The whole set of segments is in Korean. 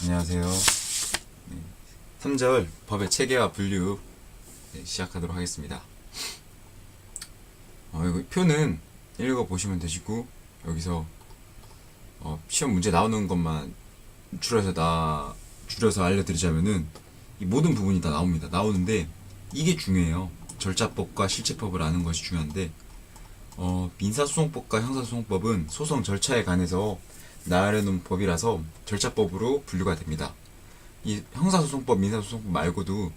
안녕하세요. 3절 법의 체계와 분류 시작하도록 하겠습니다. 이거 표는 읽어보시면 되시고, 여기서 시험 문제 나오는 것만 줄여서 알려드리자면은 이 모든 부분이 다 나옵니다. 나오는데 이게 중요해요. 절차법과 실체법을 아는 것이 중요한데, 민사소송법과 형사소송법은 소송 절차에 관해서 나열해놓은 법이라서 절차법으로 분류가 됩니다. 이 형사소송법, 민사소송법 말고도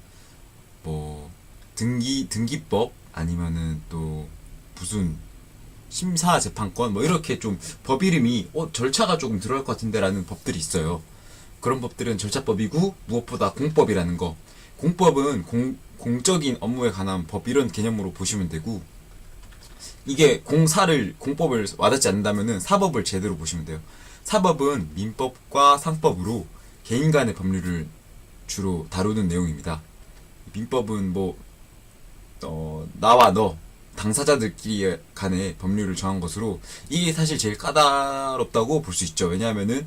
뭐 등기법 아니면은 또 무슨 심사재판권 뭐 이렇게 좀 법 이름이 절차가 조금 들어갈 것 같은데라는 법들이 있어요. 그런 법들은 절차법이고, 무엇보다 공법이라는 거. 공법은 공적인 업무에 관한 법 이런 개념으로 보시면 되고, 이게 공법을 와닿지 않는다면은 사법을 제대로 보시면 돼요. 사법은 민법과 상법으로 개인 간의 법률을 주로 다루는 내용입니다. 민법은 나와 너, 당사자들끼리 간의 법률을 정한 것으로, 이게 사실 제일 까다롭다고 볼 수 있죠. 왜냐하면은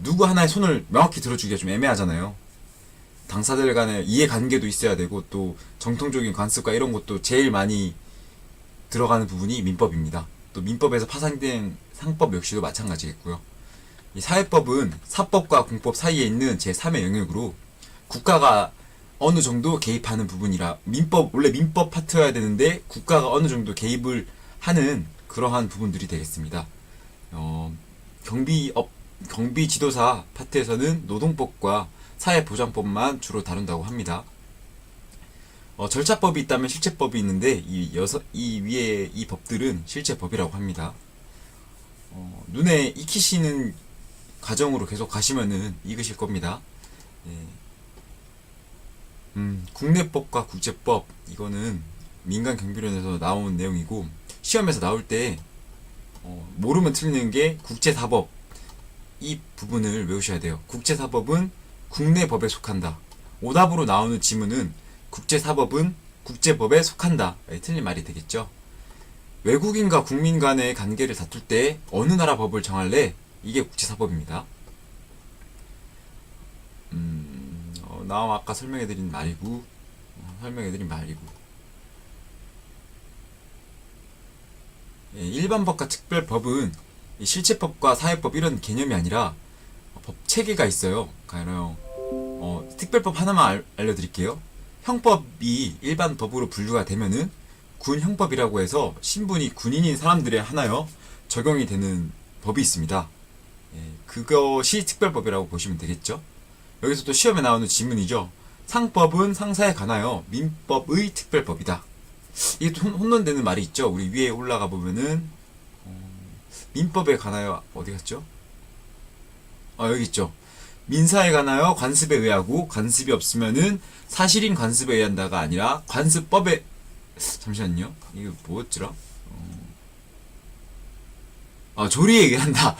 누구 하나의 손을 명확히 들어주기가 좀 애매하잖아요. 당사자들 간의 이해관계도 있어야 되고, 또 정통적인 관습과 이런 것도 제일 많이 들어가는 부분이 민법입니다. 또 민법에서 파생된 상법 역시도 마찬가지겠고요. 이 사회법은 사법과 공법 사이에 있는 제3의 영역으로 국가가 어느 정도 개입하는 부분이라, 원래 민법 파트여야 되는데 국가가 어느 정도 개입을 하는 그러한 부분들이 되겠습니다. 경비지도사 파트에서는 노동법과 사회보장법만 주로 다룬다고 합니다. 절차법이 있다면 실체법이 있는데, 이 위에 이 법들은 실체법이라고 합니다. 눈에 익히시는 과정으로 계속 가시면은 익으실 겁니다. 국내법과 국제법, 이거는 민간경비론에서 나온 내용이고, 시험에서 나올 때 모르면 틀리는 게 국제사법, 이 부분을 외우셔야 돼요. 국제사법은 국내법에 속한다. 오답으로 나오는 지문은 국제사법은 국제법에 속한다. 틀린 말이 되겠죠. 외국인과 국민 간의 관계를 다툴 때 어느 나라 법을 정할래? 이게 국제사법입니다. 아까 설명해드린 말이고, 일반법과 특별법은 실체법과 사회법 이런 개념이 아니라 법 체계가 있어요. 특별법 하나만 알려드릴게요. 형법이 일반 법으로 분류가 되면은 군형법이라고 해서 신분이 군인인 사람들의 하나여 적용이 되는 법이 있습니다. 그것이 특별법이라고 보시면 되겠죠. 여기서 또 시험에 나오는 지문이죠. 상법은 상사에 관하여 민법의 특별법이다. 이게 또 혼돈되는 말이 있죠. 우리 위에 올라가 보면은 민법에 관하여 어디 갔죠? 여기 있죠. 민사에 관하여 관습에 의하고, 관습이 없으면은 사실인 관습에 의한다가 아니라 관습법에, 잠시만요. 이거 뭐였더라? 조리에 의한다.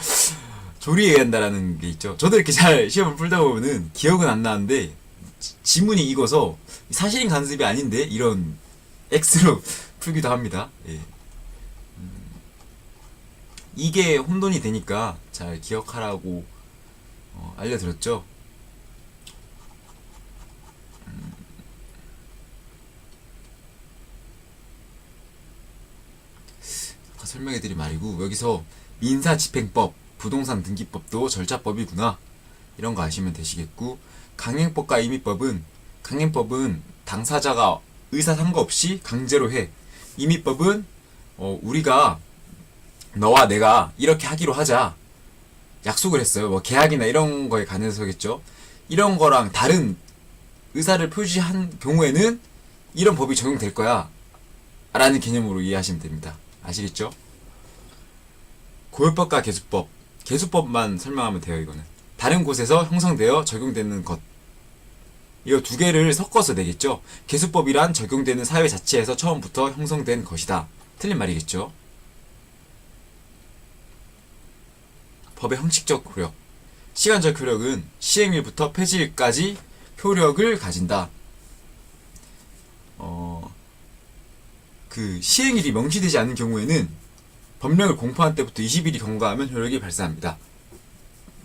조리에 의한다라는 게 있죠. 저도 이렇게 잘 시험을 풀다 보면은 기억은 안 나는데, 지문이 익어서 사실인 관습이 아닌데 이런 X로 풀기도 합니다. 이게 혼돈이 되니까 잘 기억하라고 알려드렸죠. 아까 설명해드린 말이고, 여기서 민사집행법, 부동산 등기법도 절차법이구나, 이런 거 아시면 되시겠고, 강행법은 당사자가 의사 상관없이 강제로 해. 임의법은 우리가 너와 내가 이렇게 하기로 하자, 약속을 했어요. 뭐 계약이나 이런 거에 관해서겠죠. 이런 거랑 다른 의사를 표시한 경우에는 이런 법이 적용될 거야 라는 개념으로 이해하시면 됩니다. 아시겠죠? 고율법과 개수법만 설명하면 돼요. 이거는 다른 곳에서 형성되어 적용되는 것, 이거 두 개를 섞어서 내겠죠. 개수법이란 적용되는 사회 자체에서 처음부터 형성된 것이다. 틀린 말이겠죠. 법의 형식적 효력, 시간적 효력은 시행일부터 폐지일까지 효력을 가진다. 시행일이 명시되지 않은 경우에는 법령을 공포한 때부터 20일이 경과하면 효력이 발생합니다.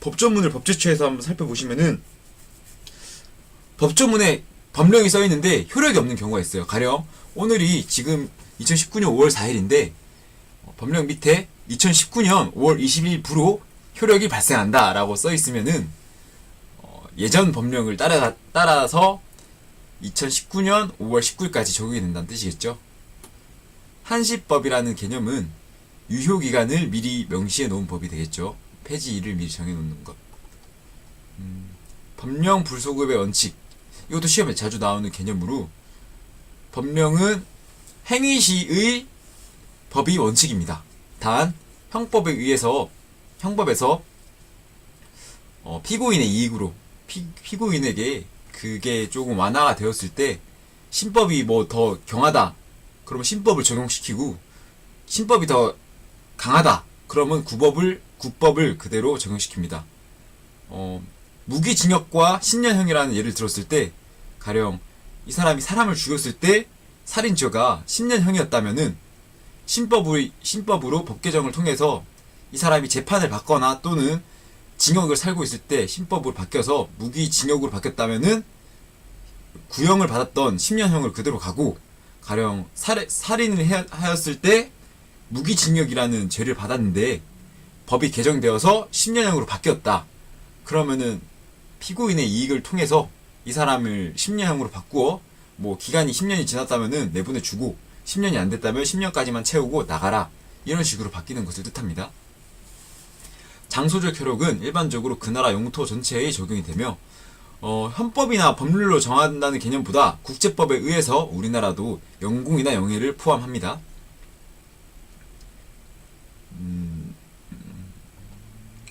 법조문을 법제처에서 한번 살펴보시면은 법조문에 법령이 써 있는데 효력이 없는 경우가 있어요. 가령 오늘이 지금 2019년 5월 4일인데 법령 밑에 2019년 5월 20일부로 효력이 발생한다 라고 써 있으면은 예전 법령을 따라서 2019년 5월 19일까지 적용이 된다는 뜻이겠죠. 한시법이라는 개념은 유효기간을 미리 명시해 놓은 법이 되겠죠. 폐지일을 미리 정해 놓는 것. 법령 불소급의 원칙, 이것도 시험에 자주 나오는 개념으로, 법령은 행위시의 법이 원칙입니다. 단 형법에서 피고인의 이익으로 피고인에게 그게 조금 완화가 되었을 때, 신법이 뭐 더 경하다 그러면 신법을 적용시키고, 신법이 더 강하다 그러면 국법을 그대로 적용시킵니다. 무기징역과 10년형이라는 예를 들었을 때, 가령 이 사람이 사람을 죽였을 때 살인죄가 10년형이었다면은 신법으로 법 개정을 통해서 이 사람이 재판을 받거나 또는 징역을 살고 있을 때 신법으로 바뀌어서 무기징역으로 바뀌었다면은 구형을 받았던 10년형을 그대로 가고, 가령 살인을 하였을 때 무기징역이라는 죄를 받았는데 법이 개정되어서 10년형으로 바뀌었다. 그러면은 피고인의 이익을 통해서 이 사람을 10년형으로 바꾸어, 뭐 기간이 10년이 지났다면은 내보내주고, 10년이 안 됐다면 10년까지만 채우고 나가라, 이런 식으로 바뀌는 것을 뜻합니다. 장소적 효력은 일반적으로 그 나라 영토 전체에 적용이 되며, 헌법이나 법률로 정한다는 개념보다 국제법에 의해서 우리나라도 영공이나 영해를 포함합니다.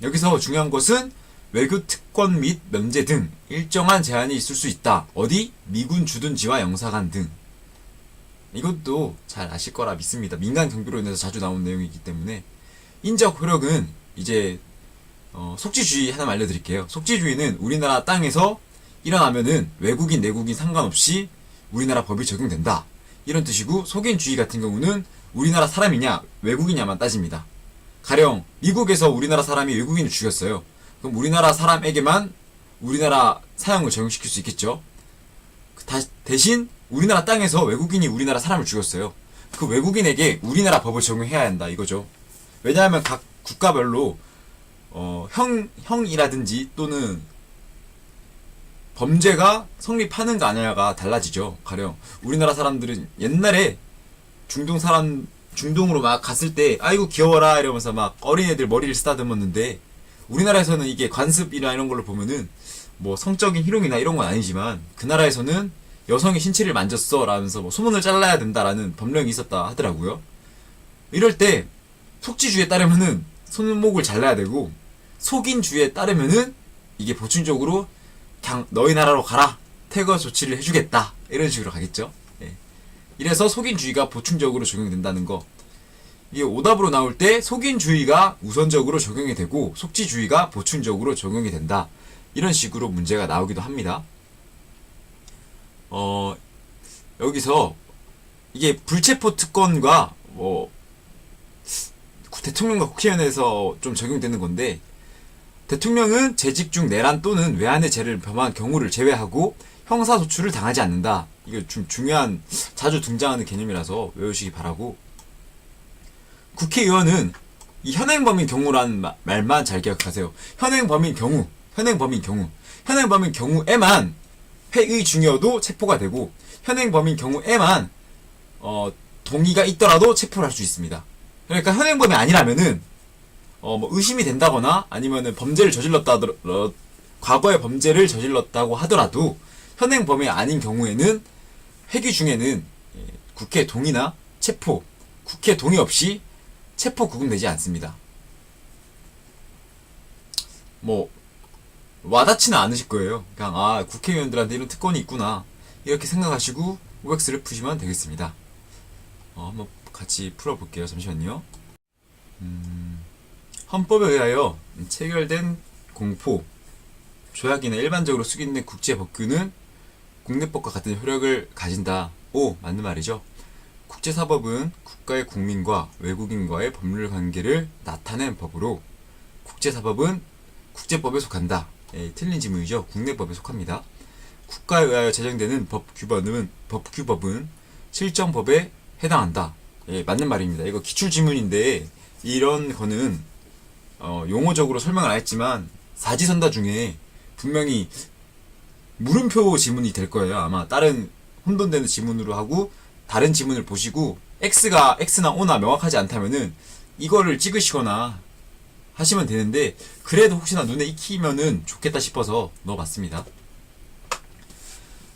여기서 중요한 것은 외교 특권 및 면제 등 일정한 제한이 있을 수 있다. 어디? 미군 주둔지와 영사관 등. 이것도 잘 아실 거라 믿습니다. 민간 경비로 인해서 자주 나온 내용이기 때문에. 인적 효력은 이제 속지주의 하나 알려드릴게요. 속지주의는 우리나라 땅에서 일어나면은 외국인 내국인 상관없이 우리나라 법이 적용된다, 이런 뜻이고, 속인주의 같은 경우는 우리나라 사람이냐 외국인냐만 따집니다. 가령 미국에서 우리나라 사람이 외국인을 죽였어요. 그럼 우리나라 사람에게만 우리나라 사형을 적용시킬 수 있겠죠. 대신 우리나라 땅에서 외국인이 우리나라 사람을 죽였어요. 그 외국인에게 우리나라 법을 적용해야 한다, 이거죠. 왜냐하면 각 국가별로 형이라든지 또는 범죄가 성립하는가 아니냐가 달라지죠. 가령 우리나라 사람들은 옛날에 중동으로 막 갔을 때 아이고 귀여워라 이러면서 막 어린애들 머리를 쓰다듬었는데, 우리나라에서는 이게 관습이나 이런 걸로 보면은 뭐 성적인 희롱이나 이런 건 아니지만, 그 나라에서는 여성의 신체를 만졌어 라면서 뭐 소문을 잘라야 된다라는 법령이 있었다 하더라고요. 이럴 때 속지주의에 따르면은 손목을 잘라야 되고, 속인주의에 따르면은 이게 보충적으로 그냥 너희 나라로 가라, 퇴거 조치를 해주겠다, 이런 식으로 가겠죠. 예. 이래서 속인주의가 보충적으로 적용된다는 거. 이게 오답으로 나올 때 속인주의가 우선적으로 적용이 되고 속지주의가 보충적으로 적용이 된다, 이런 식으로 문제가 나오기도 합니다. 여기서 이게 불체포 특권과 대통령과 국회의원에서 좀 적용되는 건데, 대통령은 재직 중 내란 또는 외환의 죄를 범한 경우를 제외하고 형사소출을 당하지 않는다. 이거 좀 중요한, 자주 등장하는 개념이라서 외우시기 바라고, 국회의원은 이 현행범인 경우라는 말만 잘 기억하세요. 현행범인 경우에만 회의 중이어도 체포가 되고, 현행범인 경우에만 동의가 있더라도 체포를 할 수 있습니다. 그러니까 현행범이 아니라면은 뭐 의심이 된다거나 아니면은 과거에 범죄를 저질렀다고 하더라도 현행범이 아닌 경우에는 회기 중에는 국회 동의나 국회 동의 없이 체포 구금되지 않습니다. 뭐 와닿지는 않으실 거예요. 그냥 국회의원들한테 이런 특권이 있구나, 이렇게 생각하시고 OX를 푸시면 되겠습니다. 한번 같이 풀어볼게요. 잠시만요. 헌법에 의하여 체결된 공포, 조약이나 일반적으로 수립된 국제법규는 국내법과 같은 효력을 가진다. 맞는 말이죠. 국제사법은 국가의 국민과 외국인과의 법률 관계를 나타낸 법으로, 국제사법은 국제법에 속한다. 예, 틀린 지문이죠. 국내법에 속합니다. 국가에 의하여 제정되는 법규법은 실정법에 해당한다. 예, 맞는 말입니다. 이거 기출지문인데 이런 거는 용어적으로 설명을 안 했지만 사지선다 중에 분명히 물음표 지문이 될 거예요. 아마 다른 혼돈되는 지문으로 하고 다른 지문을 보시고 X가 X나 O나 명확하지 않다면은 이거를 찍으시거나 하시면 되는데 그래도 혹시나 눈에 익히면은 좋겠다 싶어서 넣어봤습니다.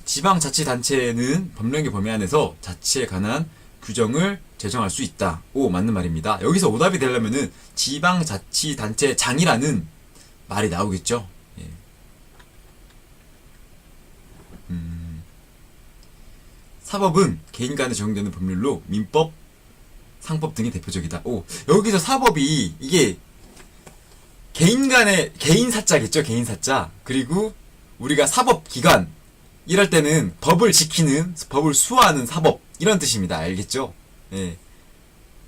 지방자치단체는 법령의 범위 안에서 자치에 관한 규정을 제정할 수 있다. 오, 맞는 말입니다. 여기서 오답이 되려면은 지방자치단체장이라는 말이 나오겠죠. 예. 사법은 개인 간에 적용되는 법률로 민법, 상법 등이 대표적이다. 오, 여기서 사법이 이게 개인 간의 개인 사자겠죠. 개인 사자. 그리고 우리가 사법기관 이럴 때는 법을 지키는, 법을 수호하는 사법 이런 뜻입니다. 알겠죠? 예.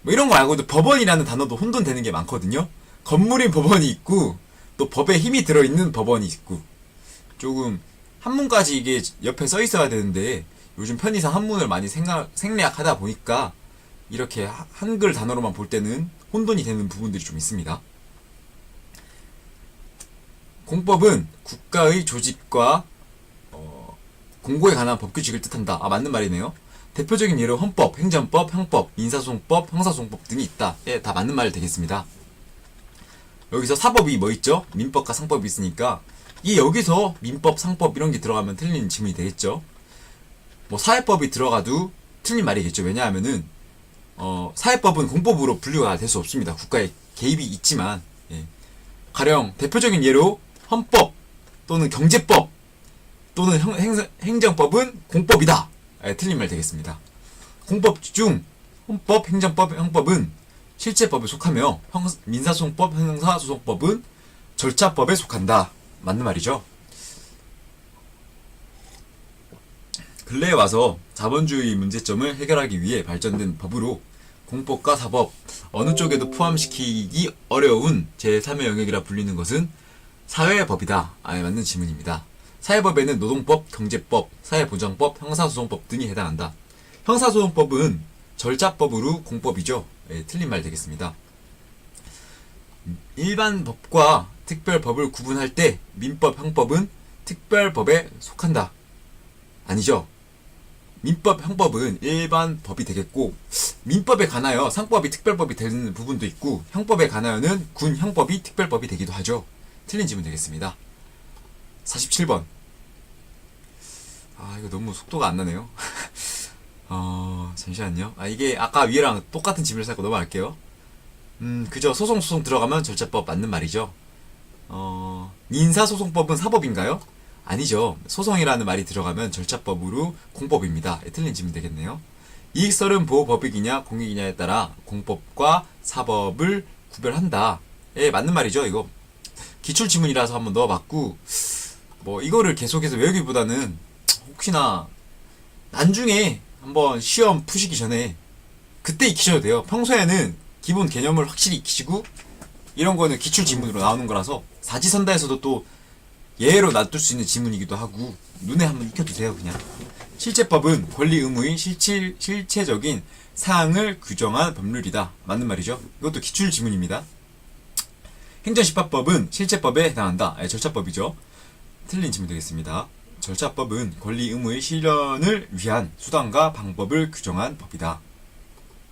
뭐 이런 거 말고도 법원이라는 단어도 혼돈되는 게 많거든요. 건물인 법원이 있고 또 법에 힘이 들어있는 법원이 있고 조금 한문까지 이게 옆에 써 있어야 되는데 요즘 편의상 한문을 많이 생략하다 보니까 이렇게 한글 단어로만 볼 때는 혼돈이 되는 부분들이 좀 있습니다. 공법은 국가의 조직과 공고에 관한 법규칙을 뜻한다. 아, 맞는 말이네요. 대표적인 예로 헌법, 행정법, 형법, 민사소송법, 형사소송법 등이 있다. 예, 다 맞는 말 되겠습니다. 여기서 사법이 뭐 있죠? 민법과 상법이 있으니까 이 여기서 민법, 상법 이런 게 들어가면 틀린 질문이 되겠죠. 뭐 사회법이 들어가도 틀린 말이겠죠. 왜냐하면은 사회법은 공법으로 분류가 될 수 없습니다. 국가의 개입이 있지만 예. 가령 대표적인 예로 헌법 또는 경제법 또는 행정법은 공법이다. 예, 틀린 말 되겠습니다. 공법 중 헌법, 행정법, 형법은 실제법에 속하며 민사소송법, 형사소송법은 절차법에 속한다. 맞는 말이죠. 근래에 와서 자본주의 문제점을 해결하기 위해 발전된 법으로 공법과 사법 어느 쪽에도 포함시키기 어려운 제3의 영역이라 불리는 것은 사회법이다. 맞는 질문입니다. 사회법에는 노동법, 경제법, 사회보장법, 형사소송법 등이 해당한다. 형사소송법은 절차법으로 공법이죠. 예, 틀린 말 되겠습니다. 일반 법과 특별법을 구분할 때 민법, 형법은 특별법에 속한다. 아니죠. 민법, 형법은 일반 법이 되겠고 민법에 관하여 상법이 특별법이 되는 부분도 있고 형법에 관하여는 군 형법이 특별법이 되기도 하죠. 틀린 질문 되겠습니다. 47번. 이거 너무 속도가 안 나네요. 잠시만요. 이게 아까 위에랑 똑같은 질문을 쌓고 넘어갈게요. 그죠. 소송 들어가면 절차법 맞는 말이죠. 민사소송법은 사법인가요? 아니죠. 소송이라는 말이 들어가면 절차법으로 공법입니다. 틀린 질문 되겠네요. 이익설은 보호법익이냐 공익이냐에 따라 공법과 사법을 구별한다. 예, 맞는 말이죠. 이거 기출지문이라서 한번 넣어봤고 뭐 이거를 계속해서 외우기보다는 혹시나 나중에 한번 시험 푸시기 전에 그때 익히셔도 돼요. 평소에는 기본 개념을 확실히 익히시고 이런 거는 기출지문으로 나오는 거라서 사지선다에서도 또 예외로 놔둘 수 있는 지문이기도 하고 눈에 한번 익혀두세요. 그냥 실제법은 권리 의무의 실체적인 사항을 규정한 법률이다. 맞는 말이죠. 이것도 기출지문입니다. 행정심판법은 실체법에 해당한다. 절차법이죠. 틀린 질문 되겠습니다. 절차법은 권리 의무의 실현을 위한 수단과 방법을 규정한 법이다.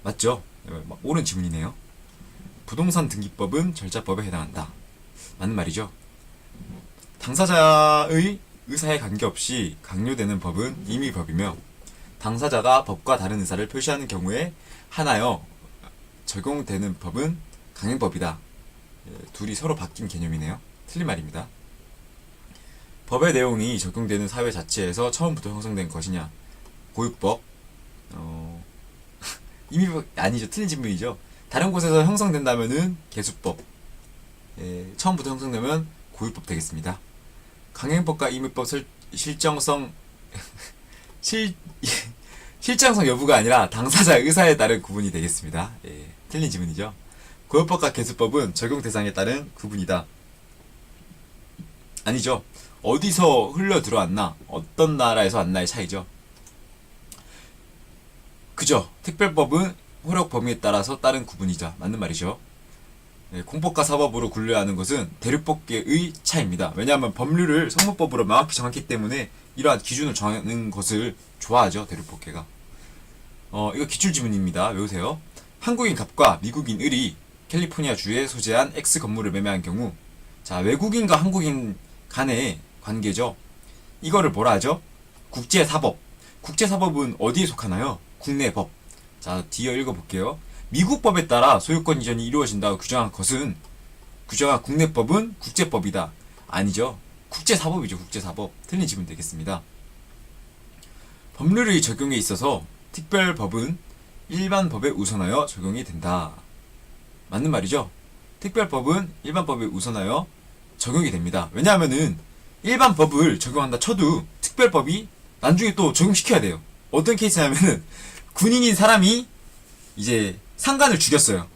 맞죠? 옳은 질문이네요. 부동산 등기법은 절차법에 해당한다. 맞는 말이죠. 당사자의 의사에 관계없이 강요되는 법은 임의법이며 당사자가 법과 다른 의사를 표시하는 경우에 한하여 적용되는 법은 강행법이다. 둘이 서로 바뀐 개념이네요. 틀린 말입니다. 법의 내용이 적용되는 사회 자체에서 처음부터 형성된 것이냐? 고유법. 임의법 아니죠. 틀린 질문이죠. 다른 곳에서 형성된다면은 개수법. 처음부터 형성되면 고유법 되겠습니다. 강행법과 임의법 실정성 여부가 아니라 당사자 의사에 따른 구분이 되겠습니다. 틀린 질문이죠. 고유법과 개수법은 적용 대상에 따른 구분이다. 아니죠. 어디서 흘러 들어왔나, 어떤 나라에서 왔나의 차이죠. 그죠? 특별법은 효력 범위에 따라서 따른 구분이자 맞는 말이죠. 네, 공법과 사법으로 분류하는 것은 대륙법계의 차이입니다. 왜냐하면 법률을 성문법으로 명확히 정했기 때문에 이러한 기준을 정하는 것을 좋아하죠, 대륙법계가. 이거 기출지문입니다. 외우세요. 한국인 갑과 미국인 을이 캘리포니아 주에 소재한 X 건물을 매매한 경우, 자, 외국인과 한국인 간의 관계죠. 이거를 뭐라 하죠? 국제사법. 국제사법은 어디에 속하나요? 국내법. 자, 뒤에 읽어볼게요. 미국 법에 따라 소유권 이전이 이루어진다고 규정한 국내법은 국제법이다. 아니죠. 국제사법이죠. 국제사법. 틀린 질문 되겠습니다. 법률의 적용에 있어서 특별법은 일반법에 우선하여 적용이 된다. 맞는 말이죠. 특별법은 일반법에 우선하여 적용이 됩니다. 왜냐하면은 일반법을 적용한다 쳐도 특별법이 나중에 또 적용시켜야 돼요. 어떤 케이스냐면은 군인인 사람이 이제 상관을 죽였어요.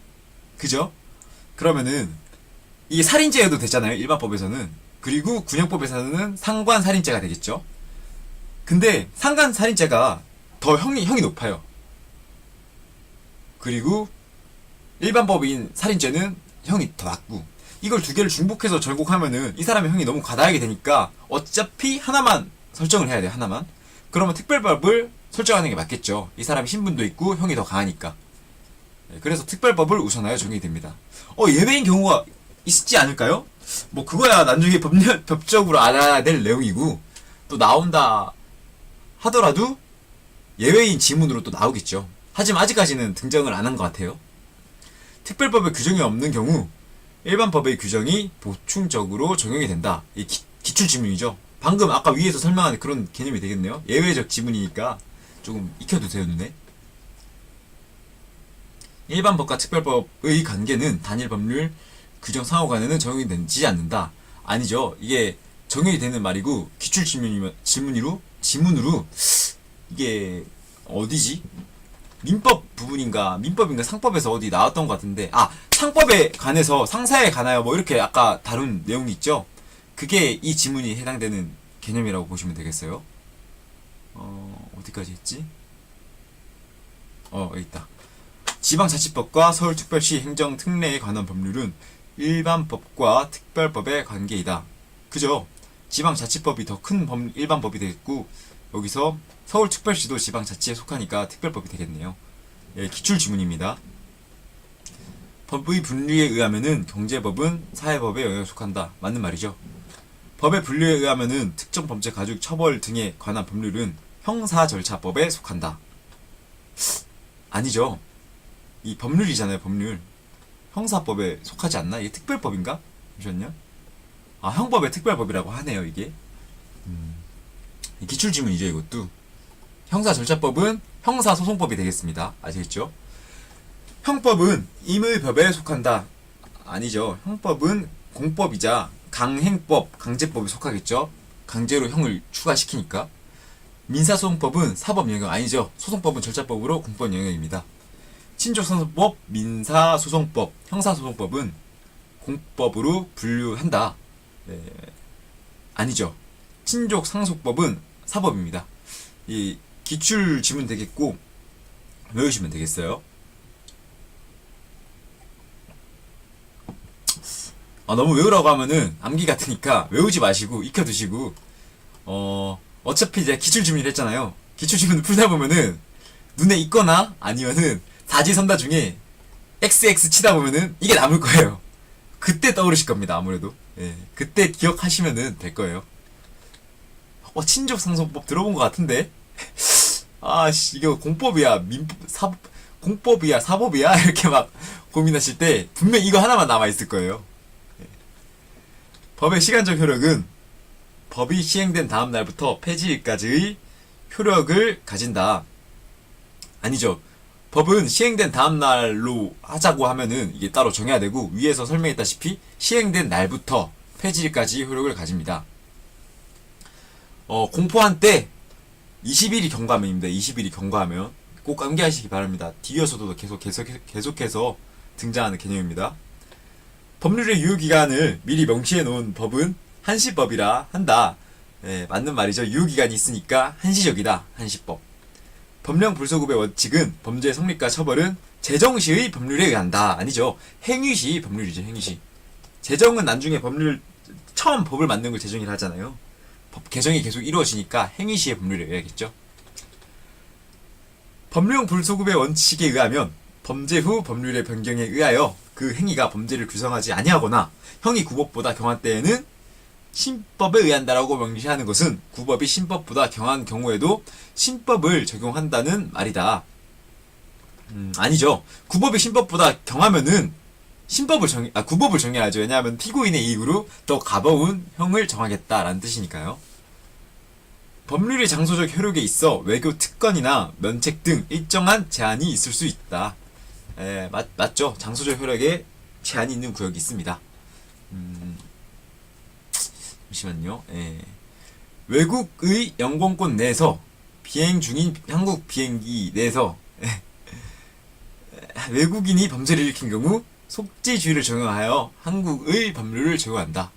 그죠? 그러면은 이게 살인죄여도 되잖아요. 일반법에서는. 그리고 군형법에서는 상관 살인죄가 되겠죠. 근데 상관 살인죄가 더 형이 높아요. 그리고 일반법인 살인죄는 형이 더 낮고, 이걸 두 개를 중복해서 절곡하면은 이 사람의 형이 너무 과다하게 되니까 어차피 하나만 설정을 해야 돼요. 하나만. 그러면 특별법을 설정하는 게 맞겠죠. 이 사람이 신분도 있고 형이 더 강하니까. 그래서 특별법을 우선하여 적용이 됩니다. 예외인 경우가 있지 않을까요? 뭐 그거야 나중에 법적으로 알아야 될 내용이고, 또 나온다 하더라도 예외인 지문으로 또 나오겠죠. 하지만 아직까지는 등장을 안 한 것 같아요. 특별법의 규정이 없는 경우 일반법의 규정이 보충적으로 적용이 된다. 이 기출 지문이죠. 방금 아까 위에서 설명한 그런 개념이 되겠네요. 예외적 지문이니까 조금 익혀두세요, 눈에. 일반법과 특별법의 관계는 단일 법률 규정 상호간에는 적용이 되지 않는다. 아니죠. 이게 적용이 되는 말이고, 기출 지문으로 이게 어디지? 민법인가 상법에서 어디 나왔던 것 같은데, 상법에 관해서 상사에 관하여 뭐 이렇게 아까 다룬 내용이 있죠. 그게 이 지문이 해당되는 개념이라고 보시면 되겠어요. 어디까지 했지? 여기 있다. 지방자치법과 서울특별시 행정특례에 관한 법률은 일반법과 특별법의 관계이다. 그죠? 지방자치법이 더 큰 일반법이 되겠고, 여기서 서울특별시도 지방자치에 속하니까 특별법이 되겠네요. 예, 기출지문입니다. 법의 분류에 의하면은 경제법은 사회법에 영향에 속한다. 맞는 말이죠. 법의 분류에 의하면은 특정 범죄 가중 처벌 등에 관한 법률은 형사절차법에 속한다. 아니죠. 이 법률이잖아요, 법률. 형사법에 속하지 않나? 이게 특별법인가? 잠시만요. 형법의 특별법이라고 하네요, 이게. 기출지문이죠, 이것도. 형사절차법은 형사소송법이 되겠습니다. 아시겠죠? 형법은 임의법에 속한다. 아니죠. 형법은 공법이자 강행법, 강제법에 속하겠죠. 강제로 형을 추가시키니까. 민사소송법은 사법 영역 아니죠. 소송법은 절차법으로 공법 영역입니다. 친족상속법, 민사소송법, 형사소송법은 공법으로 분류한다. 아니죠. 친족상속법은 사법입니다. 이 기출 지문 되겠고, 외우시면 되겠어요. 너무 외우라고 하면은 암기 같으니까 외우지 마시고 익혀두시고, 어차피 이제 기출 지문이라 했잖아요. 기출 지문을 풀다 보면은 눈에 있거나 아니면은 사지선다 중에 XX 치다 보면은 이게 남을 거예요. 그때 떠오르실 겁니다. 아무래도. 예, 그때 기억하시면은 될 거예요. 친족상속법 들어본 것 같은데? 이거 공법이야, 공법이야, 사법이야? 이렇게 막 고민하실 때 분명 이거 하나만 남아있을 거예요. 법의 시간적 효력은 법이 시행된 다음 날부터 폐지일까지의 효력을 가진다. 아니죠. 법은 시행된 다음 날로 하자고 하면은 이게 따로 정해야 되고, 위에서 설명했다시피 시행된 날부터 폐지일까지 효력을 가집니다. 공포한 때 20일이 경과하면입니다. 20일이 경과하면 꼭 암기하시기 바랍니다. 뒤에서도 계속해서 등장하는 개념입니다. 법률의 유효기간을 미리 명시해 놓은 법은 한시법이라 한다. 맞는 말이죠. 유효기간이 있으니까 한시적이다. 한시법. 법령 불소급의 원칙은 범죄 성립과 처벌은 제정시의 법률에 의한다. 아니죠. 행위시 법률이죠. 행위시. 제정은 나중에 처음 법을 만든 걸 제정이라 하잖아요. 법 개정이 계속 이루어지니까 행위시의 법률에 의하겠죠. 법령 불소급의 원칙에 의하면 범죄 후 법률의 변경에 의하여 그 행위가 범죄를 규정하지 아니하거나 형이 구법보다 경한 때에는 신법에 의한다라고 명시하는 것은 구법이 신법보다 경한 경우에도 신법을 적용한다는 말이다. 아니죠. 구법이 신법보다 경하면은 구법을 정해야죠. 왜냐하면 피고인의 이익으로 더 가벼운 형을 정하겠다라는 뜻이니까요. 법률의 장소적 효력에 있어 외교 특권이나 면책 등 일정한 제한이 있을 수 있다. 맞죠. 장소적 효력에 제한이 있는 구역이 있습니다. 잠시만요. 외국의 영공권 내에서 비행 중인 한국 비행기 내에서 외국인이 범죄를 일으킨 경우 속죄주의를 적용하여 한국의 법률을 적용한다.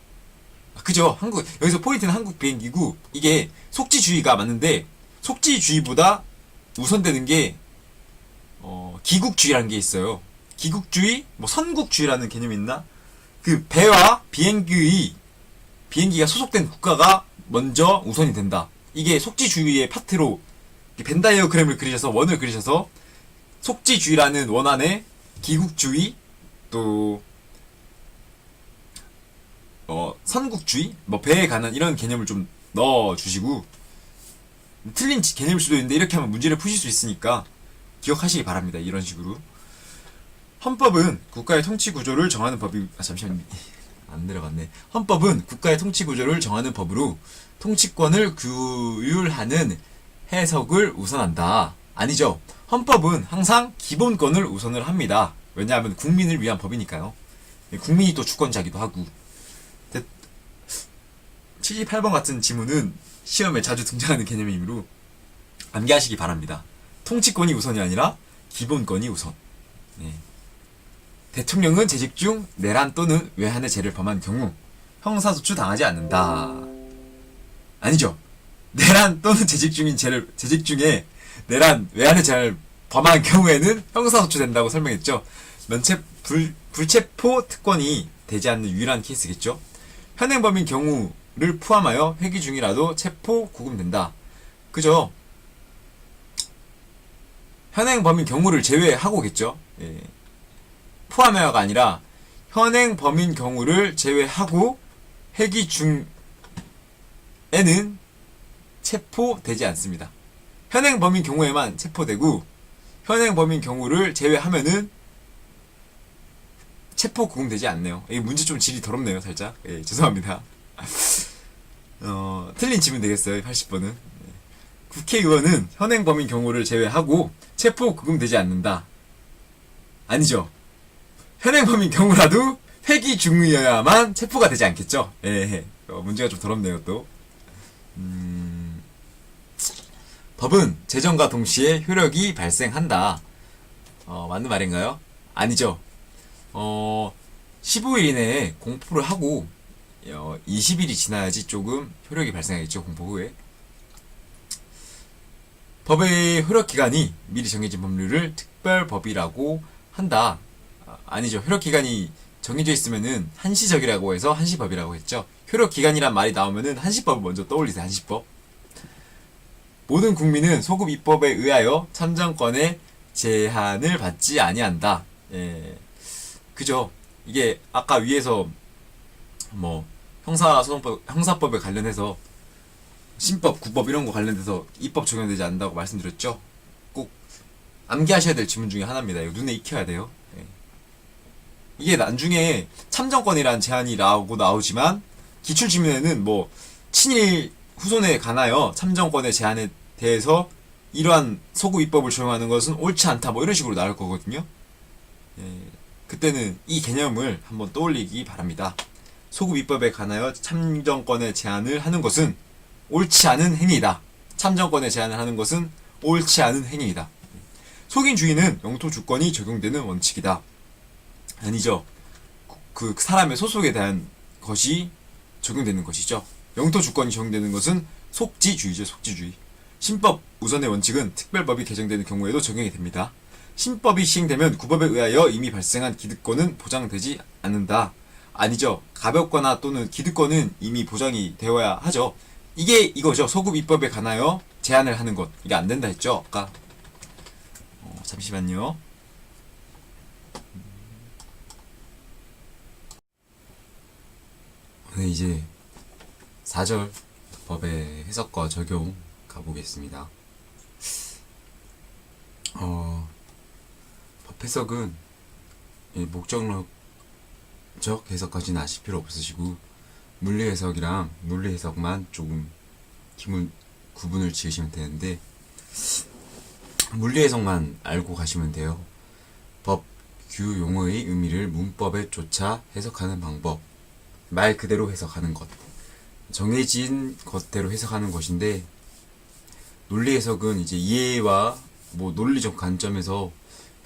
그죠? 여기서 포인트는 한국 비행기고, 이게 속죄주의가 맞는데, 속죄주의보다 우선되는 게, 기국주의라는 게 있어요. 기국주의? 선국주의라는 개념이 있나? 그 배와 비행기가 소속된 국가가 먼저 우선이 된다. 이게 속죄주의의 파트로 벤다이어그램을 그리셔서 원을 그리셔서 속죄주의라는 원 안에 기국주의 또 선국주의 배에 관한 이런 개념을 좀 넣어주시고, 틀린 개념일 수도 있는데 이렇게 하면 문제를 푸실 수 있으니까 기억하시기 바랍니다. 이런 식으로. 헌법은 국가의 통치 구조를 정하는 법이 잠시만 안 내려갔네. 헌법은 국가의 통치 구조를 정하는 법으로 통치권을 규율하는 해석을 우선한다. 아니죠. 헌법은 항상 기본권을 우선을 합니다. 왜냐하면 국민을 위한 법이니까요. 국민이 또 주권자기도 하고. 78번 같은 지문은 시험에 자주 등장하는 개념이므로 암기하시기 바랍니다. 통치권이 우선이 아니라 기본권이 우선. 대통령은 재직 중 내란 또는 외환의 죄를 범한 경우 형사소추 당하지 않는다. 아니죠. 내란 또는 재직 중에 내란, 외환의 죄를 범한 경우에는 형사소추 된다고 설명했죠. 불체포 특권이 되지 않는 유일한 케이스겠죠. 현행범인 경우를 포함하여 회기 중이라도 체포 구금된다. 그죠? 현행범인 경우를 제외하고겠죠. 포함하여가 아니라 현행범인 경우를 제외하고 회기 중에는 체포되지 않습니다. 현행범인 경우에만 체포되고 현행범인 경우를 제외하면은 체포 구금되지 않네요. 이 문제 좀 질이 더럽네요, 살짝. 죄송합니다. 틀린 지문 되겠어요, 80번은. 국회의원은 현행범인 경우를 제외하고 체포 구금되지 않는다. 아니죠. 현행범인 경우라도 회기 중이어야만 체포가 되지 않겠죠. 문제가 좀 더럽네요, 또. 법은 제정과 동시에 효력이 발생한다. 맞는 말인가요? 아니죠. 15일 이내에 공포를 하고 20일이 지나야지 조금 효력이 발생하겠죠. 공포 후에. 법의 효력기간이 미리 정해진 법률을 특별법이라고 한다. 아니죠. 효력기간이 정해져 있으면은 한시적이라고 해서 한시법이라고 했죠. 효력기간이란 말이 나오면은 한시법을 먼저 떠올리세요. 한시법. 모든 국민은 소급 입법에 의하여 참정권의 제한을 받지 아니한다. 그죠. 이게 아까 위에서 형사법에 관련해서 신법, 구법 이런 거 관련돼서 입법 적용되지 않는다고 말씀드렸죠. 꼭 암기하셔야 될 지문 중에 하나입니다. 이거 눈에 익혀야 돼요. 이게 나중에 참정권이라는 제한이 나오지만 기출지문에는 친일 후손에 관하여 참정권의 제한에 대해서 이러한 소급 입법을 적용하는 것은 옳지 않다 이런 식으로 나올 거거든요. 그때는 이 개념을 한번 떠올리기 바랍니다. 소급 입법에 관하여 참정권의 제한을 하는 것은 옳지 않은 행위이다. 참정권의 제한을 하는 것은 옳지 않은 행위이다. 속인주의는 영토주권이 적용되는 원칙이다. 아니죠. 그 사람의 소속에 대한 것이 적용되는 것이죠. 영토 주권이 적용되는 것은 속지주의죠. 속지주의. 신법 우선의 원칙은 특별법이 개정되는 경우에도 적용이 됩니다. 신법이 시행되면 구법에 의하여 이미 발생한 기득권은 보장되지 않는다. 아니죠. 가볍거나 또는 기득권은 이미 보장이 되어야 하죠. 이게 이거죠. 소급 입법에 관하여 제한을 하는 것. 이게 안 된다 했죠. 아까. 잠시만요. 네, 이제 4절 법의 해석과 적용 가보겠습니다. 법 해석은 목적론적 해석까지는 아실 필요 없으시고 물리 해석이랑 논리 해석만 조금 구분을 지으시면 되는데, 물리 해석만 알고 가시면 돼요. 법, 규, 용어의 의미를 문법에 쫓아 해석하는 방법. 말 그대로 해석하는 것. 정해진 것대로 해석하는 것인데, 논리 해석은 이제 이해와 뭐 논리적 관점에서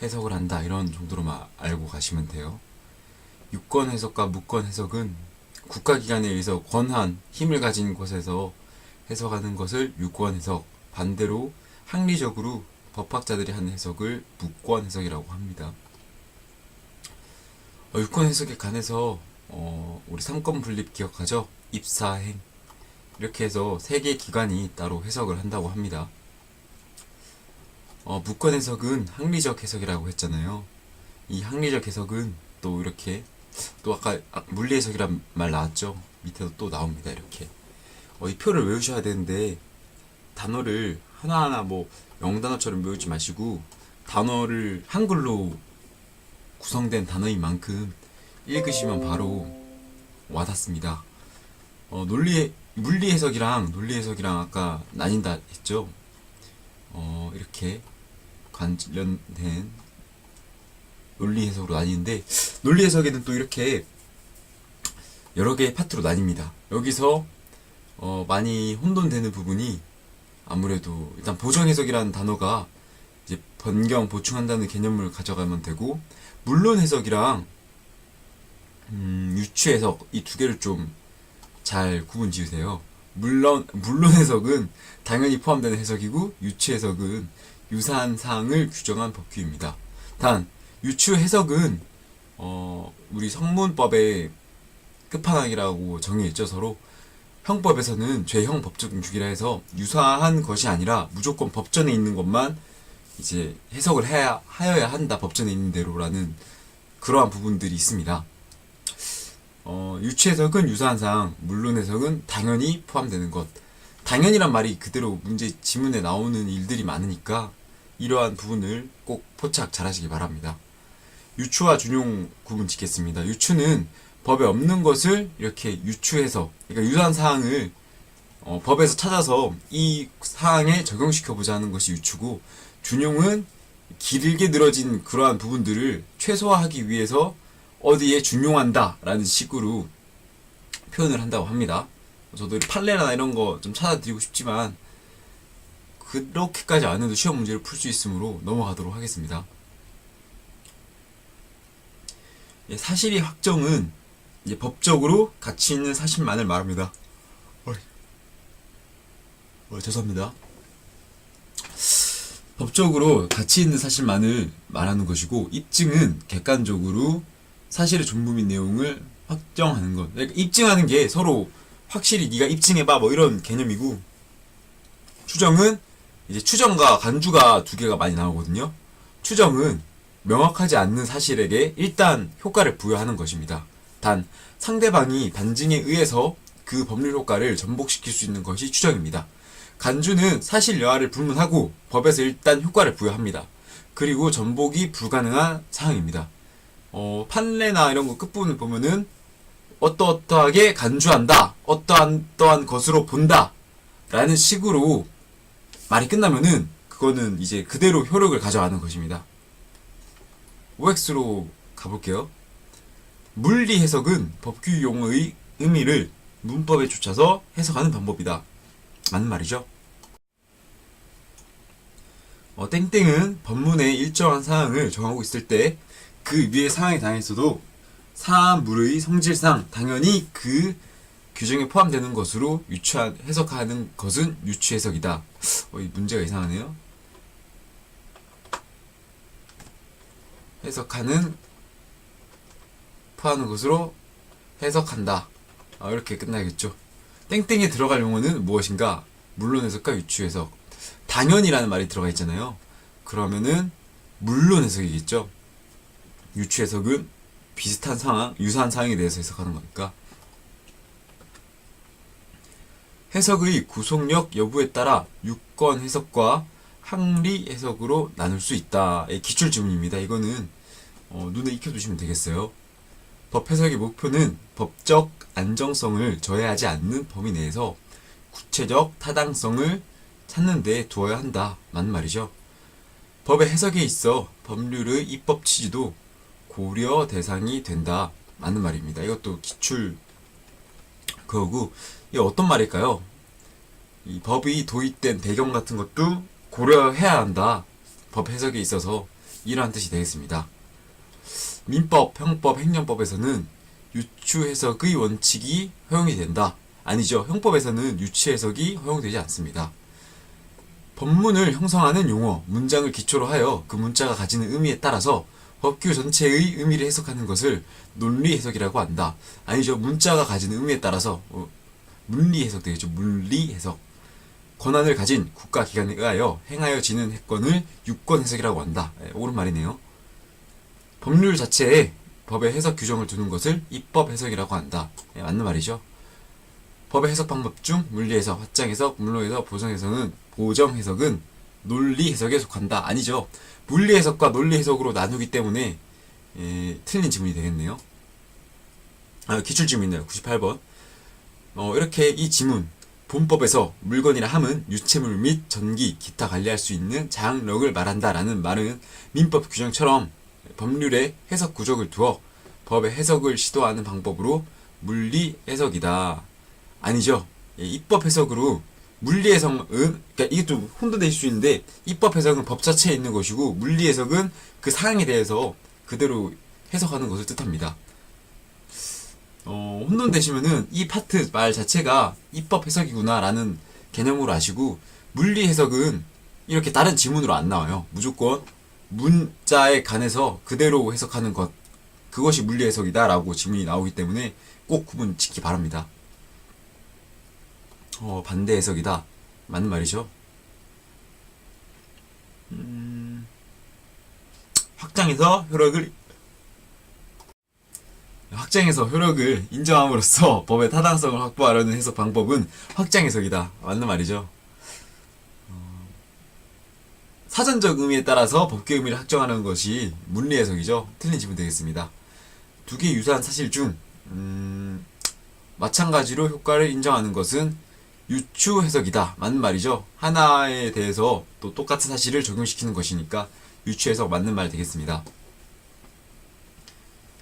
해석을 한다, 이런 정도로만 알고 가시면 돼요. 유권 해석과 무권 해석은 국가기관에 의해서 권한, 힘을 가진 곳에서 해석하는 것을 유권 해석, 반대로 학리적으로 법학자들이 하는 해석을 무권 해석이라고 합니다. 유권 해석에 관해서 우리 삼권 분립 기억하죠? 입사행 이렇게 해서 3개의 기관이 따로 해석을 한다고 합니다. 무권 해석은 학리적 해석이라고 했잖아요. 이 학리적 해석은 또 이렇게, 또 아까 물리 해석이란 말 나왔죠? 밑에도 또 나옵니다. 이렇게 이 표를 외우셔야 되는데, 단어를 하나하나 뭐 영단어처럼 외우지 마시고 단어를 한글로 구성된 단어인 만큼 읽으시면 바로 와닿습니다. 물리 해석이랑 논리 해석이랑 아까 나뉜다 했죠? 이렇게 관련된 논리 해석으로 나뉘는데, 논리 해석에는 또 이렇게 여러 개의 파트로 나뉩니다. 여기서 많이 혼돈되는 부분이 아무래도 일단 보정 해석이라는 단어가 이제 변경, 보충한다는 개념을 가져가면 되고, 물론 해석이랑 유추 해석, 이 두 개를 좀 잘 구분 지으세요. 물론 해석은 당연히 포함되는 해석이고, 유추 해석은 유사한 사항을 규정한 법규입니다. 단 유추 해석은 우리 성문법의 끝판왕이라고 정의했죠. 서로 형법에서는 죄형 법적 유기라 해서 유사한 것이 아니라 무조건 법전에 있는 것만 이제 해석을 하여야 한다, 법전에 있는 대로라는 그러한 부분들이 있습니다. 유추 해석은 유사한 사항, 물론 해석은 당연히 포함되는 것. 당연이란 말이 그대로 문제 지문에 나오는 일들이 많으니까 이러한 부분을 꼭 포착 잘 하시기 바랍니다. 유추와 준용 구분 짓겠습니다. 유추는 법에 없는 것을 이렇게 유추해서, 그러니까 유사한 사항을 법에서 찾아서 이 사항에 적용시켜보자 하는 것이 유추고, 준용은 길게 늘어진 그러한 부분들을 최소화하기 위해서 어디에 준용한다 라는 식으로 표현을 한다고 합니다. 저도 판례나 이런 거 좀 찾아드리고 싶지만 그렇게까지 안 해도 시험 문제를 풀 수 있으므로 넘어가도록 하겠습니다. 사실이 확정은 이제 법적으로 가치 있는 사실만을 말합니다. 죄송합니다. 법적으로 가치 있는 사실만을 말하는 것이고, 입증은 객관적으로 사실의 전부 및 내용을 확정하는 것. 그러니까 입증하는 게 서로 확실히 네가 입증해봐 뭐 이런 개념이고, 추정은 이제 추정과 간주가 두 개가 많이 나오거든요. 추정은 명확하지 않는 사실에게 일단 효과를 부여하는 것입니다. 단 상대방이 반증에 의해서 그 법률 효과를 전복시킬 수 있는 것이 추정입니다. 간주는 사실 여하를 불문하고 법에서 일단 효과를 부여합니다. 그리고 전복이 불가능한 사항입니다. 판례나 이런 거 끝부분을 보면은 어떠하게 간주한다, 어떠한 것으로 본다 라는 식으로 말이 끝나면은 그거는 이제 그대로 효력을 가져가는 것입니다. OX로 가볼게요. 물리 해석은 법규 용어의 의미를 문법에 쫓아서 해석하는 방법이다. 맞는 말이죠. 땡땡은 법문의 일정한 사항을 정하고 있을 때 그 위의 사항에 당했어도 사물의 성질상 당연히 그 규정에 포함되는 것으로 해석하는 것은 유추해석이다. 이 문제가 이상하네요. 해석하는 포함하는 것으로 해석한다. 이렇게 끝나겠죠. 땡땡에 들어갈 용어는 무엇인가? 물론 해석과 유추 해석. 당연이라는 말이 들어가 있잖아요. 그러면은 물론 해석이겠죠. 유추 해석은 비슷한 상황, 유사한 상황에 대해서 해석하는 거니까. 해석의 구속력 여부에 따라 유권 해석과 항리 해석으로 나눌 수 있다. 기출 질문입니다. 이거는 눈에 익혀두시면 되겠어요. 법 해석의 목표는 법적 안정성을 저해하지 않는 범위 내에서 구체적 타당성을 찾는 데 두어야 한다. 맞는 말이죠. 법의 해석에 있어 법률의 입법 취지도 고려 대상이 된다. 맞는 말입니다. 이것도 기출 그거고, 이게 어떤 말일까요? 이 법이 도입된 배경 같은 것도 고려해야 한다. 법 해석에 있어서 이러한 뜻이 되겠습니다. 민법, 형법, 행정법에서는 유추 해석의 원칙이 허용이 된다. 아니죠. 형법에서는 유추 해석이 허용되지 않습니다. 법문을 형성하는 용어, 문장을 기초로 하여 그 문자가 가지는 의미에 따라서 법규 전체의 의미를 해석하는 것을 논리 해석이라고 한다. 아니죠. 문자가 가지는 의미에 따라서 문리 해석 되겠죠. 문리 해석. 권한을 가진 국가기관에 의하여 행하여지는 해권을 유권 해석이라고 한다. 옳은 말이네요. 법률 자체에 법의 해석 규정을 두는 것을 입법 해석이라고 한다. 맞는 말이죠. 법의 해석 방법 중 물리 해석, 확장 해석, 물론 해석, 보정 해석은 논리 해석에 속한다. 아니죠. 물리 해석과 논리 해석으로 나누기 때문에 틀린 질문이 되겠네요. 기출 질문이네요. 98번. 이렇게 이 지문, 본법에서 물건이라 함은 유체물 및 전기, 기타 관리할 수 있는 자양력을 말한다라는 말은 민법 규정처럼 법률에 해석 구조를 두어 법의 해석을 시도하는 방법으로 물리 해석이다. 아니죠. 입법 해석으로 물리 해석은, 그러니까 이게 좀 혼돈될 수 있는데, 입법 해석은 법 자체에 있는 것이고, 물리 해석은 그 사항에 대해서 그대로 해석하는 것을 뜻합니다. 혼돈되시면은 이 파트 말 자체가 입법 해석이구나 라는 개념으로 아시고, 물리 해석은 이렇게 다른 지문으로 안 나와요. 무조건 문자에 관해서 그대로 해석하는 것, 그것이 물리 해석이다 라고 지문이 나오기 때문에 꼭 구분 짓기 바랍니다. 반대 해석이다. 맞는 말이죠. 확장해서 효력을 인정함으로써 법의 타당성을 확보하려는 해석 방법은 확장 해석이다. 맞는 말이죠. 사전적 의미에 따라서 법규 의미를 확정하는 것이 문리 해석이죠. 틀린 지문 되겠습니다. 두 개의 유사한 사실 중 마찬가지로 효과를 인정하는 것은 유추 해석이다. 맞는 말이죠. 하나에 대해서 또 똑같은 사실을 적용시키는 것이니까 유추 해석 맞는 말 되겠습니다.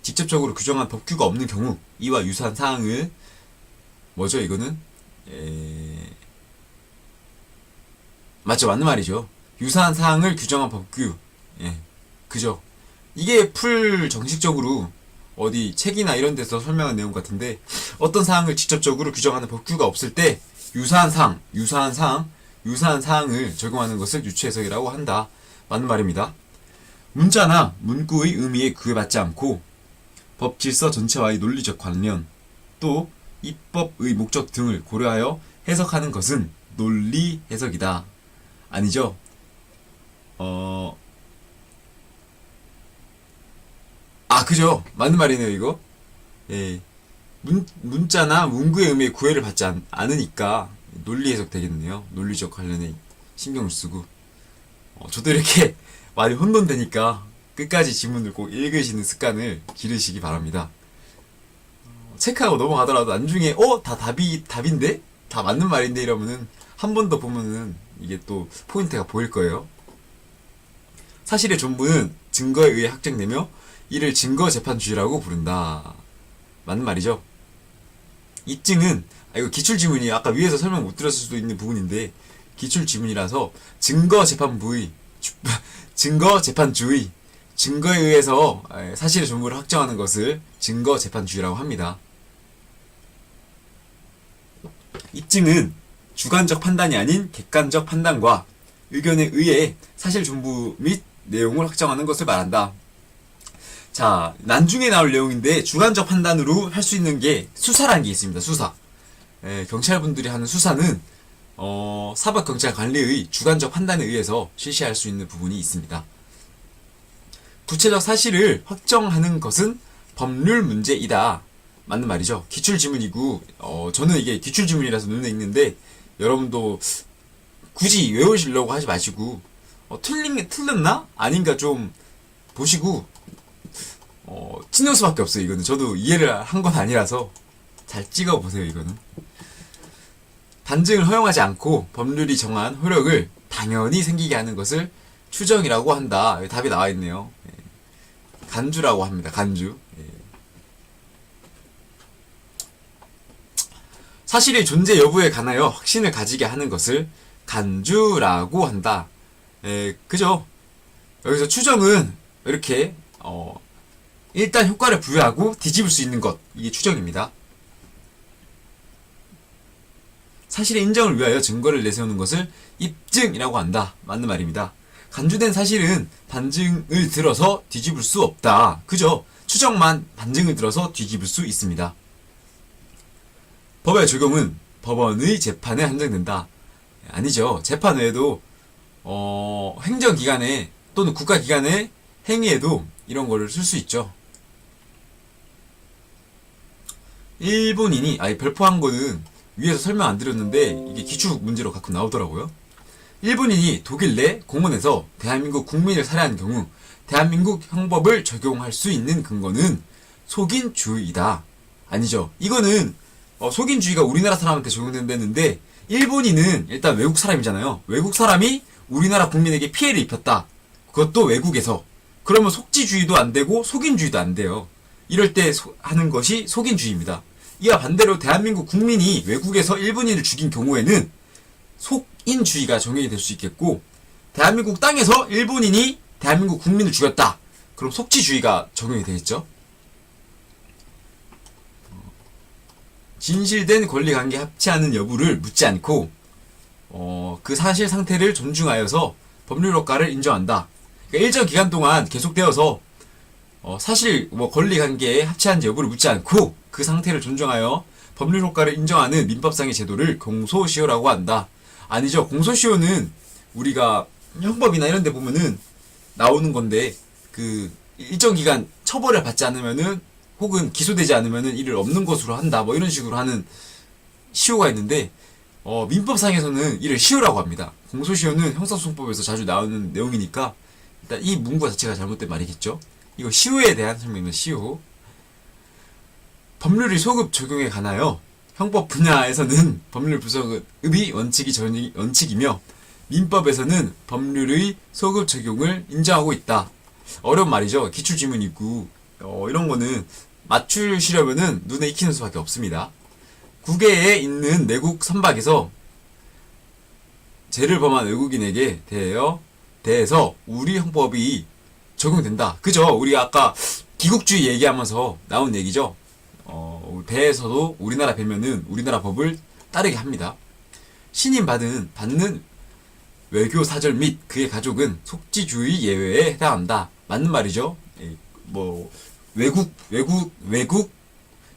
직접적으로 규정한 법규가 없는 경우 이와 유사한 사항을 뭐죠 이거는? 맞죠. 맞는 말이죠. 유사한 사항을 규정한 법규. 그죠. 이게 정식적으로 어디 책이나 이런 데서 설명한 내용 같은데, 어떤 사항을 직접적으로 규정하는 법규가 없을 때 유사한 사항을 적용하는 것을 유추 해석이라고 한다. 맞는 말입니다. 문자나 문구의 의미에 구애받지 않고 법 질서 전체와의 논리적 관련, 또 입법의 목적 등을 고려하여 해석하는 것은 논리 해석이다. 아니죠. 그죠. 맞는 말이네요, 이거. 문자나 문구의 의미에 구애를 받지 않으니까 논리 해석 되겠네요. 논리적 관련에 신경을 쓰고. 저도 이렇게 많이 혼돈되니까 끝까지 지문을 꼭 읽으시는 습관을 기르시기 바랍니다. 체크하고 넘어가더라도 나중에 다 답인데? 다 맞는 말인데? 이러면은 한 번 더 보면은 이게 또 포인트가 보일 거예요. 사실의 전부는 증거에 의해 확정되며 이를 증거재판주의라고 부른다. 맞는 말이죠. 입증은 이거 기출지문이 아까 위에서 설명 못 드렸을 수도 있는 부분인데, 기출지문이라서 증거재판주의, 증거에 의해서 사실의 전부를 확정하는 것을 증거재판주의라고 합니다. 입증은 주관적 판단이 아닌 객관적 판단과 의견에 의해 사실 전부 및 내용을 확정하는 것을 말한다. 자, 나중에 나올 내용인데 주관적 판단으로 할 수 있는 게 수사라는 게 있습니다. 수사. 경찰분들이 하는 수사는 사법경찰관리의 주관적 판단에 의해서 실시할 수 있는 부분이 있습니다. 구체적 사실을 확정하는 것은 법률 문제이다. 맞는 말이죠. 기출지문이고 저는 이게 기출지문이라서 눈에 익는데 여러분도 굳이 외우시려고 하지 마시고 틀렸나? 아닌가 좀 보시고 찍는 수밖에 없어요. 이거는 저도 이해를 한 건 아니라서 잘 찍어보세요. 이거는 반증을 허용하지 않고 법률이 정한 효력을 당연히 생기게 하는 것을 추정이라고 한다. 답이 나와 있네요. 간주라고 합니다. 간주. 사실의 존재 여부에 관하여 확신을 가지게 하는 것을 간주라고 한다. 그죠? 여기서 추정은 이렇게 일단 효과를 부여하고 뒤집을 수 있는 것, 이게 추정입니다. 사실의 인정을 위하여 증거를 내세우는 것을 입증이라고 한다. 맞는 말입니다. 간주된 사실은 반증을 들어서 뒤집을 수 없다. 그죠? 추정만 반증을 들어서 뒤집을 수 있습니다. 법의 적용은 법원의 재판에 한정된다. 아니죠. 재판 외에도 행정기관에 또는 국가기관의 행위에도 이런 거를 쓸 수 있죠. 일본인이 별포한 거는 위에서 설명 안 드렸는데 이게 기출 문제로 가끔 나오더라고요. 일본인이 독일 내 공원에서 대한민국 국민을 살해한 경우 대한민국 형법을 적용할 수 있는 근거는 속인주의이다. 아니죠. 이거는 속인주의가 우리나라 사람한테 적용된다는데 일본인은 일단 외국 사람이잖아요. 외국 사람이 우리나라 국민에게 피해를 입혔다. 그것도 외국에서. 그러면 속지주의도 안 되고 속인주의도 안 돼요. 이럴 때 하는 것이 속인주의입니다. 이와 반대로 대한민국 국민이 외국에서 일본인을 죽인 경우에는 속인주의가 적용이 될 수 있겠고, 대한민국 땅에서 일본인이 대한민국 국민을 죽였다. 그럼 속지주의가 적용이 되겠죠. 진실된 권리관계 합치하는 여부를 묻지 않고 그 사실 상태를 존중하여서 법률 효과를 인정한다. 그러니까 일정 기간 동안 계속되어서 사실 권리관계에 합치하는 여부를 묻지 않고 그 상태를 존중하여 법률 효과를 인정하는 민법상의 제도를 공소시효라고 한다. 아니죠. 공소시효는 우리가 형법이나 이런 데 보면은 나오는 건데 그 일정 기간 처벌을 받지 않으면은 혹은 기소되지 않으면은 이를 없는 것으로 한다. 이런 식으로 하는 시효가 있는데 민법상에서는 이를 시효라고 합니다. 공소시효는 형사소송법에서 자주 나오는 내용이니까 일단 이 문구 자체가 잘못된 말이겠죠. 이거 시효에 대한 설명입니다. 시효. 법률의 소급 적용에 관하여 형법 분야에서는 법률 부소급이 원칙이며 민법에서는 법률의 소급 적용을 인정하고 있다. 어려운 말이죠. 기출지문이고 이런 거는 맞추시려면은 눈에 익히는 수밖에 없습니다. 국외에 있는 내국 선박에서 죄를 범한 외국인에게 대해서 우리 형법이 적용된다. 그죠? 우리가 아까 기국주의 얘기하면서 나온 얘기죠. 배에서도 우리나라 배면은 우리나라 법을 따르게 합니다. 신임 받는 외교 사절 및 그의 가족은 속지주의 예외에 해당한다. 맞는 말이죠. 외국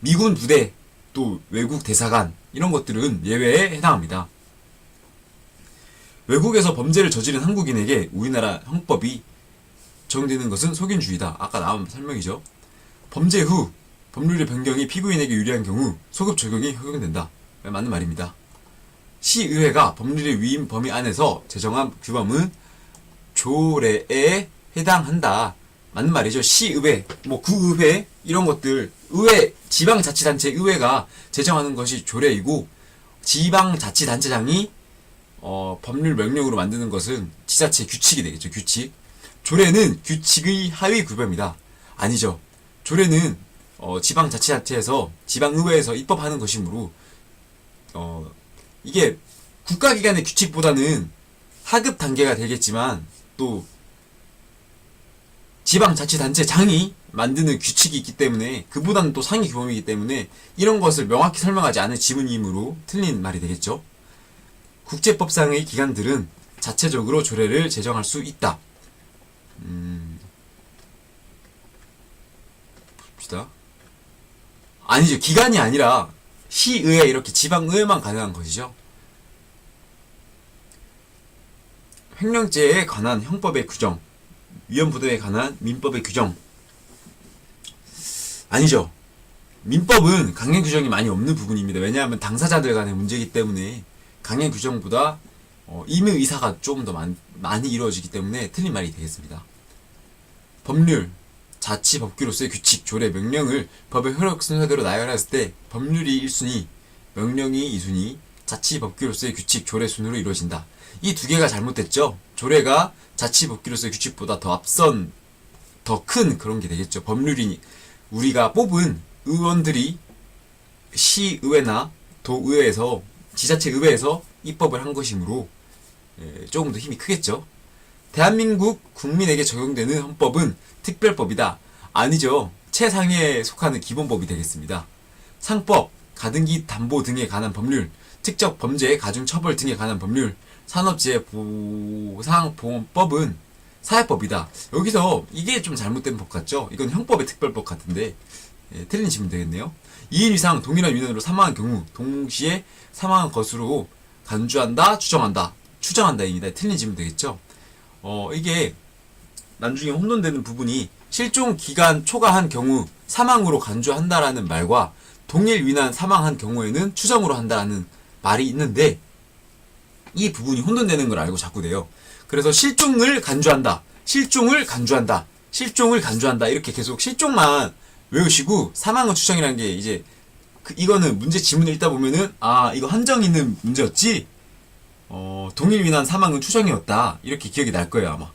미군 부대 또 외국 대사관 이런 것들은 예외에 해당합니다. 외국에서 범죄를 저지른 한국인에게 우리나라 형법이 적용되는 것은 속인주의다. 아까 나온 설명이죠. 범죄 후 법률의 변경이 피고인에게 유리한 경우 소급 적용이 적용된다. 맞는 말입니다. 시의회가 법률의 위임 범위 안에서 제정한 규범은 조례에 해당한다. 맞는 말이죠. 시의회, 구의회 이런 것들 의회, 지방자치단체 의회가 제정하는 것이 조례이고 지방자치단체장이 법률 명령으로 만드는 것은 지자체 규칙이 되겠죠. 규칙. 조례는 규칙의 하위 구별입니다. 아니죠. 조례는 지방자치단체에서 지방의회에서 입법하는 것이므로 이게 국가기관의 규칙보다는 하급 단계가 되겠지만 또 지방자치단체장이 만드는 규칙이 있기 때문에 그보다는 또 상위 규범이기 때문에 이런 것을 명확히 설명하지 않은 지문이므로 틀린 말이 되겠죠. 국제법상의 기관들은 자체적으로 조례를 제정할 수 있다. 봅시다. 아니죠. 기관이 아니라 시의회 이렇게 지방의회만 가능한 것이죠. 횡령죄에 관한 형법의 규정, 위헌부도에 관한 민법의 규정. 아니죠. 민법은 강행 규정이 많이 없는 부분입니다. 왜냐하면 당사자들 간의 문제이기 때문에 강행 규정보다 임의 의사가 조금 더 많이 이루어지기 때문에 틀린 말이 되겠습니다. 법률, 자치 법규로서의 규칙, 조례, 명령을 법의 효력 순서대로 나열했을 때 법률이 1순위, 명령이 2순위, 자치 법규로서의 규칙, 조례 순으로 이루어진다. 이 두 개가 잘못됐죠. 조례가 자치 법규로서의 규칙보다 더 앞선 더 큰 그런 게 되겠죠. 법률이 우리가 뽑은 의원들이 시의회나 도의회에서 지자체 의회에서 입법을 한 것이므로 조금 더 힘이 크겠죠. 대한민국 국민에게 적용되는 헌법은 특별법이다. 아니죠. 최상위에 속하는 기본법이 되겠습니다. 상법, 가등기 담보 등에 관한 법률, 특정 범죄, 가중처벌 등에 관한 법률, 산업재해보상보험법은 사회법이다. 여기서 이게 좀 잘못된 법 같죠? 이건 형법의 특별법 같은데 틀린 질문 되겠네요. 2인 이상 동일한 유년으로 사망한 경우 동시에 사망한 것으로 간주한다, 추정한다입니다. 틀린 질문 되겠죠? 이게 나중에 혼돈되는 부분이 실종 기간 초과한 경우 사망으로 간주한다라는 말과 동일 위난 사망한 경우에는 추정으로 한다라는 말이 있는데 이 부분이 혼돈되는 걸 알고 자꾸 돼요. 그래서 실종을 간주한다, 이렇게 계속 실종만 외우시고 사망은 추정이라는 게 이제 이거는 문제 지문을 읽다 보면은 이거 한정 있는 문제였지. 동일 위난 사망은 추정이었다. 이렇게 기억이 날 거예요 아마.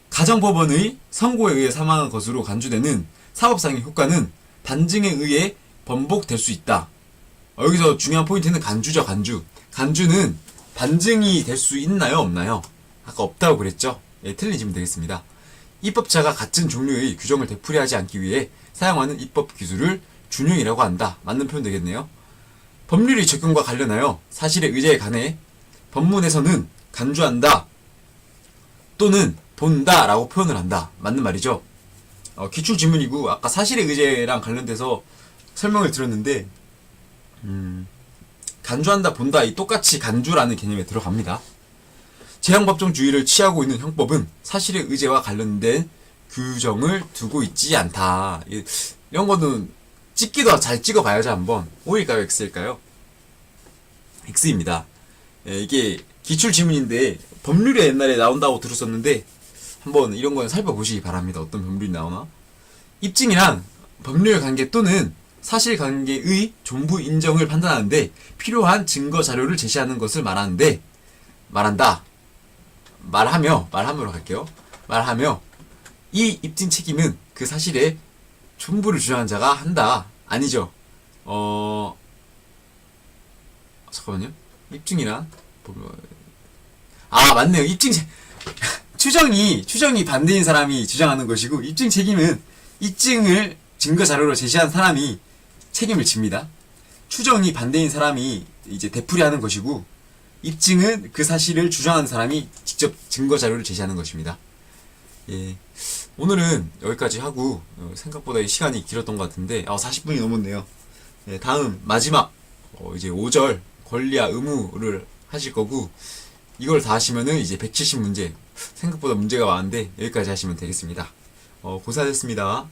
가정법원의 선고에 의해 사망한 것으로 간주되는 사법상의 효과는 단증에 의해 번복될 수 있다. 여기서 중요한 포인트는 간주죠. 간주는 반증이 될 수 있나요? 없나요? 아까 없다고 그랬죠? 틀린 질문 되겠습니다. 입법자가 같은 종류의 규정을 되풀이하지 않기 위해 사용하는 입법 기술을 준용이라고 한다. 맞는 표현 되겠네요. 법률의 적용과 관련하여 사실의 의제에 관해 법문에서는 간주한다 또는 본다 라고 표현을 한다. 맞는 말이죠. 기출지문이고 아까 사실의 의제랑 관련돼서 설명을 드렸는데 간주한다, 본다 이 똑같이 간주라는 개념에 들어갑니다. 재량법정주의를 취하고 있는 형법은 사실의 의제와 관련된 규정을 두고 있지 않다. 이런 거는 찍기도 잘 찍어봐야죠 한번. O일까요? X일까요? X입니다. 이게 기출지문인데 법률에 옛날에 나온다고 들었었는데 한번 이런 거는 살펴보시기 바랍니다. 어떤 법률이 나오나. 입증이란 법률 관계 또는 사실관계의 존부 인정을 판단하는데 필요한 증거 자료를 제시하는 것을 말함으로 갈게요. 말하며 이 입증 책임은 그 사실의 존부를 주장한 자가 한다. 아니죠. 잠깐만요. 입증이란 맞네요. 추정이 반대인 사람이 주장하는 것이고 입증 책임은 입증을 증거 자료로 제시한 사람이 책임을 집니다. 추정이 반대인 사람이 이제 되풀이하는 것이고 입증은 그 사실을 주장하는 사람이 직접 증거 자료를 제시하는 것입니다. 오늘은 여기까지 하고 생각보다 시간이 길었던 것 같은데 40분이 넘었네요. 다음 마지막 이제 5절 권리와 의무를 하실 거고 이걸 다 하시면은 이제 170문제 생각보다 문제가 많은데 여기까지 하시면 되겠습니다. 고생하셨습니다.